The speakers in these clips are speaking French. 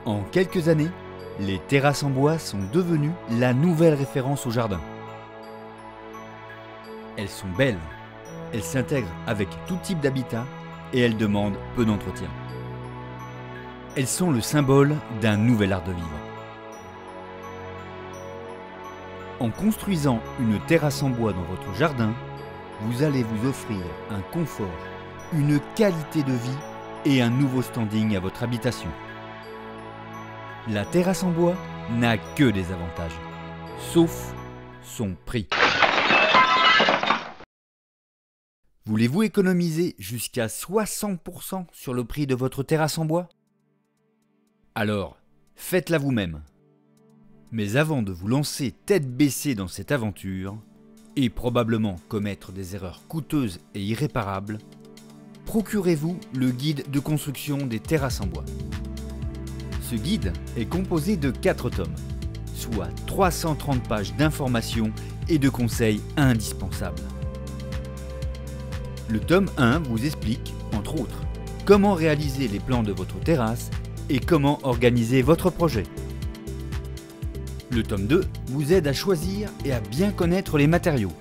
En quelques années, les terrasses en bois sont devenues la nouvelle référence au jardin. Elles sont belles, elles s'intègrent avec tout type d'habitat et elles demandent peu d'entretien. Elles sont le symbole d'un nouvel art de vivre. En construisant une terrasse en bois dans votre jardin, vous allez vous offrir un confort, une qualité de vie et un nouveau standing à votre habitation. La terrasse en bois n'a que des avantages, sauf son prix. Voulez-vous économiser jusqu'à 60% sur le prix de votre terrasse en bois? Alors, faites-la vous-même. Mais avant de vous lancer tête baissée dans cette aventure, et probablement commettre des erreurs coûteuses et irréparables, procurez-vous le guide de construction des terrasses en bois. Ce guide est composé de 4 tomes, soit 330 pages d'informations et de conseils indispensables. Le tome 1 vous explique, entre autres, comment réaliser les plans de votre terrasse et comment organiser votre projet. Le tome 2 vous aide à choisir et à bien connaître les matériaux,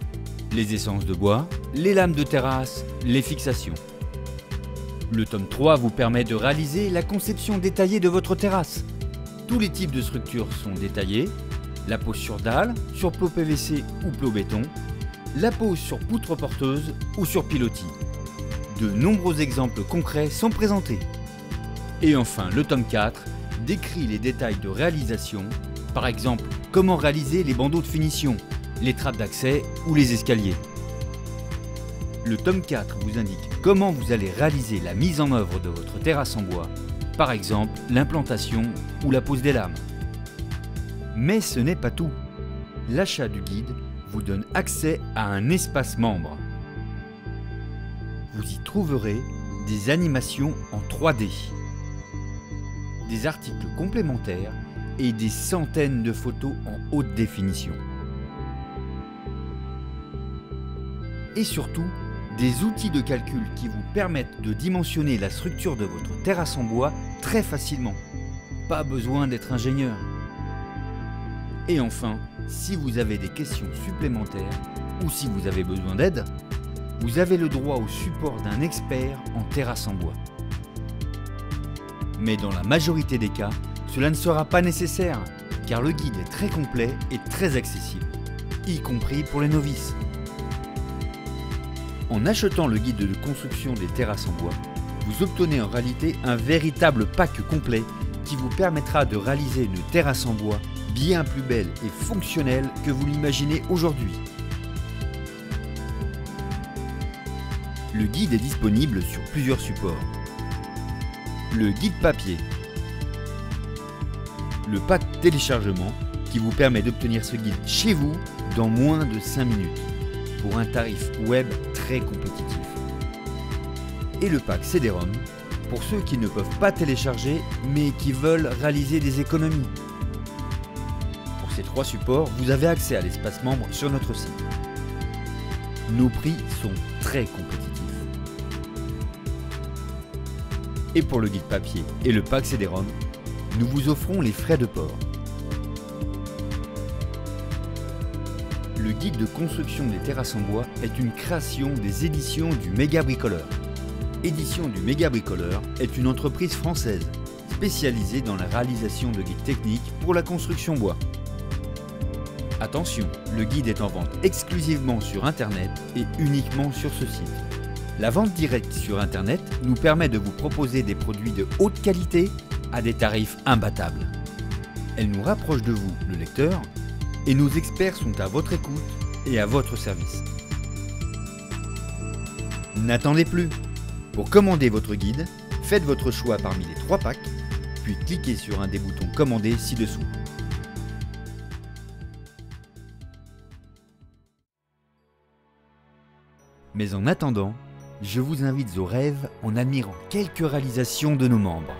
les essences de bois, les lames de terrasse, les fixations. Le tome 3 vous permet de réaliser la conception détaillée de votre terrasse. Tous les types de structures sont détaillés, la pose sur dalle, sur plot PVC ou plot béton, la pose sur poutre porteuse ou sur pilotis. De nombreux exemples concrets sont présentés. Et enfin, le tome 4 décrit les détails de réalisation, par exemple comment réaliser les bandeaux de finition, les trappes d'accès ou les escaliers. Le tome 4 vous indique comment vous allez réaliser la mise en œuvre de votre terrasse en bois, par exemple l'implantation ou la pose des lames. Mais ce n'est pas tout. L'achat du guide vous donne accès à un espace membre. Vous y trouverez des animations en 3D, des articles complémentaires et des centaines de photos en haute définition. Et surtout, des outils de calcul qui vous permettent de dimensionner la structure de votre terrasse en bois très facilement. Pas besoin d'être ingénieur. Et enfin, si vous avez des questions supplémentaires ou si vous avez besoin d'aide, vous avez le droit au support d'un expert en terrasse en bois. Mais dans la majorité des cas, cela ne sera pas nécessaire, car le guide est très complet et très accessible, y compris pour les novices. En achetant le guide de construction des terrasses en bois, vous obtenez en réalité un véritable pack complet qui vous permettra de réaliser une terrasse en bois bien plus belle et fonctionnelle que vous l'imaginez aujourd'hui. Le guide est disponible sur plusieurs supports. Le guide papier, le pack téléchargement qui vous permet d'obtenir ce guide chez vous dans moins de 5 minutes pour un tarif web très compétitif. Et le pack CD-ROM pour ceux qui ne peuvent pas télécharger mais qui veulent réaliser des économies. Pour ces 3 supports, vous avez accès à l'espace membre sur notre site. Nos prix sont très compétitifs. Et pour le guide papier et le pack CD-ROM, nous vous offrons les frais de port. Le guide de construction des terrasses en bois est une création des éditions du Méga Bricoleur. Éditions du Méga Bricoleur est une entreprise française spécialisée dans la réalisation de guides techniques pour la construction bois. Attention, le guide est en vente exclusivement sur Internet et uniquement sur ce site. La vente directe sur Internet nous permet de vous proposer des produits de haute qualité à des tarifs imbattables. Elle nous rapproche de vous, le lecteur, et nos experts sont à votre écoute et à votre service. N'attendez plus. Pour commander votre guide, faites votre choix parmi les 3 packs, puis cliquez sur un des boutons commandés ci-dessous. Mais en attendant, je vous invite au rêve en admirant quelques réalisations de nos membres.